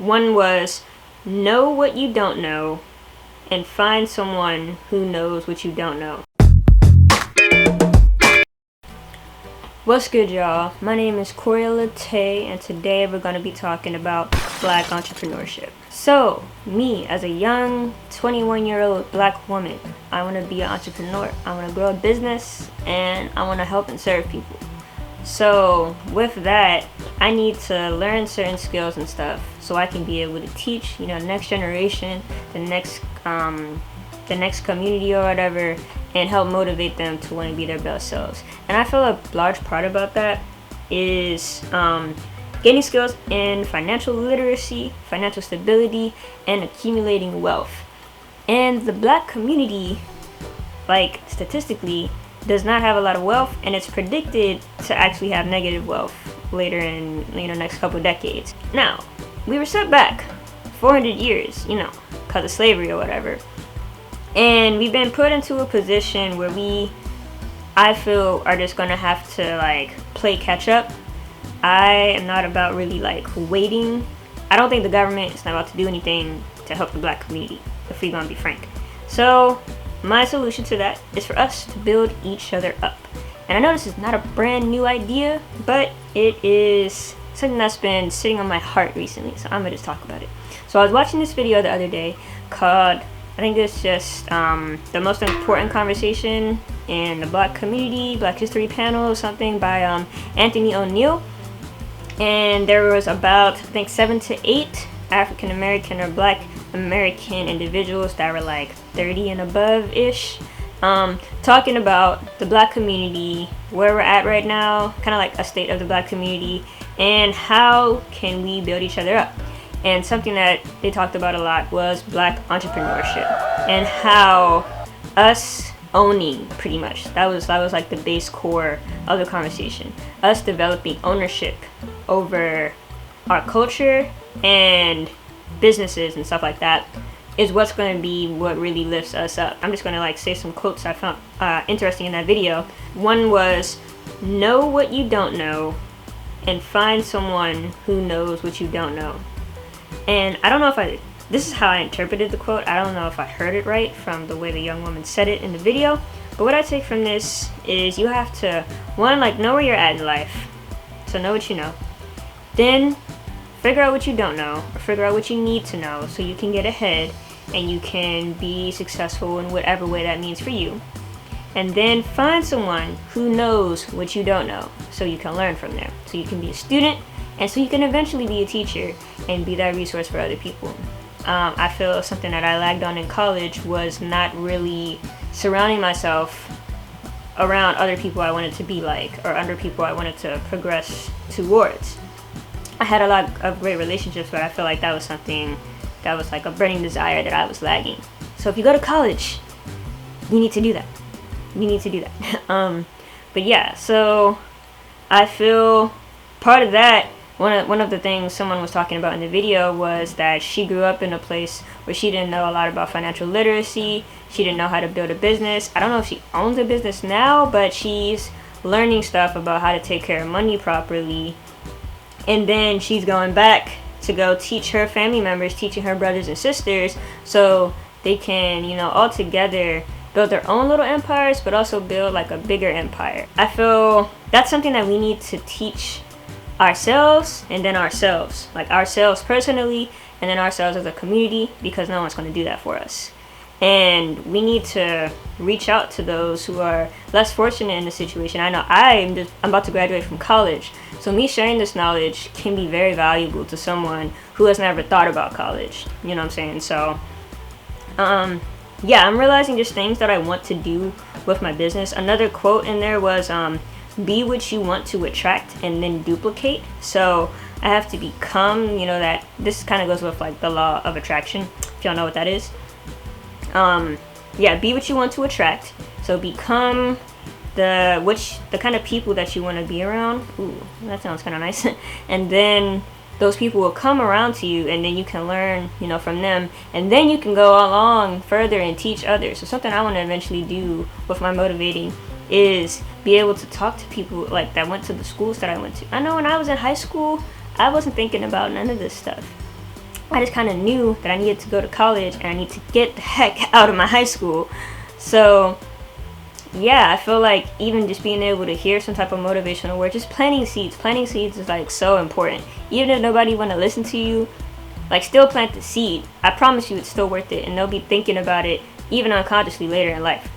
One was know what you don't know and find someone who knows what you don't know. What's good, y'all? My name is Latte, and today we're going to be talking about Black entrepreneurship. So, me as a young 21-year-old Black woman, I want to be an entrepreneur. I want to grow a business, and I want to help and serve people. So, with that, I need to learn certain skills and stuff so I can be able to teach, the next generation, the next community or whatever, and help motivate them to want to be their best selves. And I feel a large part about that is gaining skills in financial literacy, financial stability, and accumulating wealth. And the Black community, like statistically, does not have a lot of wealth, and it's predicted to actually have negative wealth later in next couple of decades. Now, we were set back 400 years, because of slavery or whatever. And we've been put into a position where I feel, are just gonna have to play catch up. I am not about really waiting. I don't think the government is not about to do anything to help the Black community, if we're gonna be frank. So my solution to that is for us to build each other up. And I know this is not a brand new idea, but it is something that's been sitting on my heart recently, so I'm gonna just talk about it. So I was watching this video the other day called, I think it's just the most important conversation in the Black community, Black History panel or something by Anthony ONeal. And there was about, I think, 7 to 8 African American or Black American individuals that were 30 and above ish, talking about the Black community, where we're at right now, kind of like a state of the Black community, and how can we build each other up. And something that they talked about a lot was Black entrepreneurship and how us owning, pretty much, that was the base core of the conversation, us developing ownership over our culture and businesses and stuff like that is what's going to be what really lifts us up. I'm just going to say some quotes I found interesting in that video. One was, know what you don't know and find someone who knows what you don't know. And I don't know if this is how I interpreted the quote. I don't know if I heard it right from the way the young woman said it in the video. But what I take from this is you have to, one, know where you're at in life. So know what you know. Then figure out what you don't know, or figure out what you need to know so you can get ahead and you can be successful in whatever way that means for you. And then find someone who knows what you don't know so you can learn from them. So you can be a student, and so you can eventually be a teacher and be that resource for other people. I feel something that I lagged on in college was not really surrounding myself around other people I wanted to be like, or under people I wanted to progress towards. I had a lot of great relationships, but I feel like that was something that was a burning desire that I was lagging. So if you go to college, you need to do that. You need to do that. But yeah, so I feel part of that, one of the things someone was talking about in the video was that she grew up in a place where she didn't know a lot about financial literacy. She didn't know how to build a business. I don't know if she owns a business now, but she's learning stuff about how to take care of money properly. And then she's going back to go teach her family members, teaching her brothers and sisters, so they can, all together build their own little empires, but also build a bigger empire. I feel that's something that we need to teach ourselves, and then ourselves personally, and then ourselves as a community, because no one's going to do that for us. And we need to reach out to those who are less fortunate in the situation. I know I'm about to graduate from college, so me sharing this knowledge can be very valuable to someone who has never thought about college. You know what I'm saying? So, yeah, I'm realizing just things that I want to do with my business. Another quote in there was, be what you want to attract and then duplicate. So I have to become, that this kind of goes with the law of attraction, if y'all know what that is. Yeah, be what you want to attract. So become the kind of people that you want to be around. Ooh, that sounds kind of nice. And then those people will come around to you, and then you can learn, from them, and then you can go along further and teach others. So something I want to eventually do with my motivating is be able to talk to people that went to the schools that I went to. I know when I was in high school, I wasn't thinking about none of this stuff. I just kind of knew that I needed to go to college and I need to get the heck out of my high school. So yeah, I feel like even just being able to hear some type of motivational word, just planting seeds is like so important. Even if nobody want to listen to you, like still plant the seed. I promise you it's still worth it, and they'll be thinking about it even unconsciously later in life.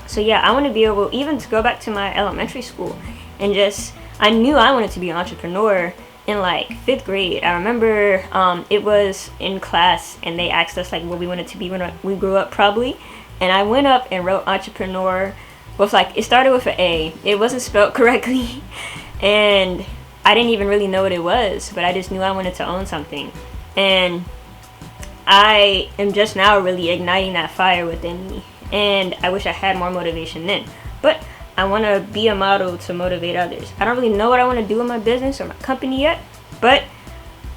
So yeah, I want to be able even to go back to my elementary school and just, I knew I wanted to be an entrepreneur in like 5th grade. I remember it was in class and they asked us like what we wanted to be when we grew up probably. And I went up and wrote entrepreneur with like, it started with an A. It wasn't spelled correctly. And I didn't even really know what it was, but I just knew I wanted to own something. And I am just now really igniting that fire within me. And I wish I had more motivation then. But I want to be a model to motivate others. I don't really know what I want to do in my business or my company yet, but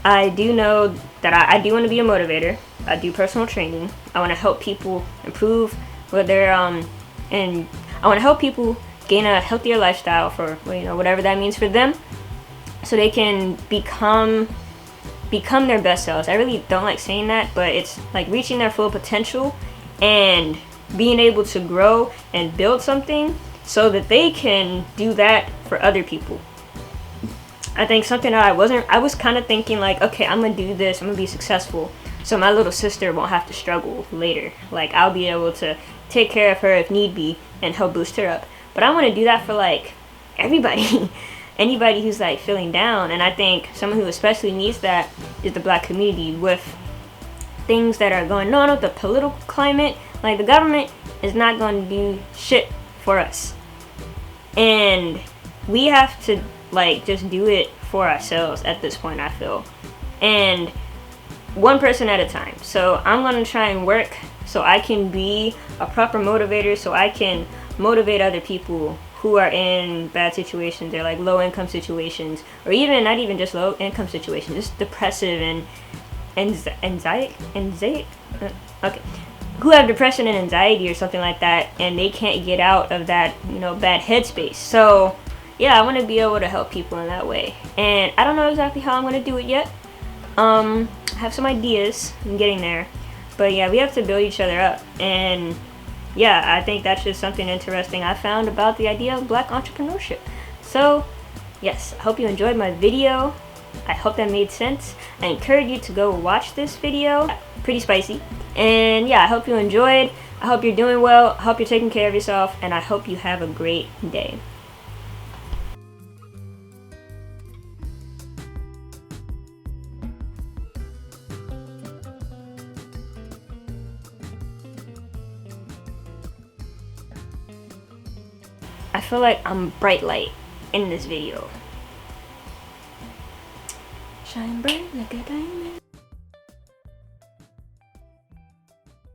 I do know that I do want to be a motivator. I do personal training. I want to help people improve with their and I want to help people gain a healthier lifestyle for, you know, whatever that means for them, so they can become their best selves. I really don't like saying that, but it's like reaching their full potential and being able to grow and build something so that they can do that for other people. I think something that I was kind of thinking like, okay, I'm gonna do this, I'm gonna be successful, so my little sister won't have to struggle later. Like, I'll be able to take care of her if need be and help boost her up. But I want to do that for like everybody. Anybody who's like feeling down. And I think someone who especially needs that is the Black community, with things that are going on with the political climate. Like, the government is not going to do shit for us, and we have to like just do it for ourselves at this point, I feel, and one person at a time. So I'm going to try and work so I can be a proper motivator, so I can motivate other people who are in bad situations, or like low income situations, or even not even just low income situations, just depressive and anxiety, okay, who have depression and anxiety or something like that, and they can't get out of that, you know, bad headspace. So yeah, I want to be able to help people in that way, and I don't know exactly how I'm going to do it yet. I have some ideas. I'm getting there, but yeah, we have to build each other up. And yeah, I think that's just something interesting I found about the idea of Black entrepreneurship. So yes, I hope you enjoyed my video. I hope that made sense. I encourage you to go watch this video. Pretty spicy. And yeah, I hope you enjoyed. I hope you're doing well. I hope you're taking care of yourself, and I hope you have a great day. I feel like I'm bright light in this video. Shine bright like a diamond.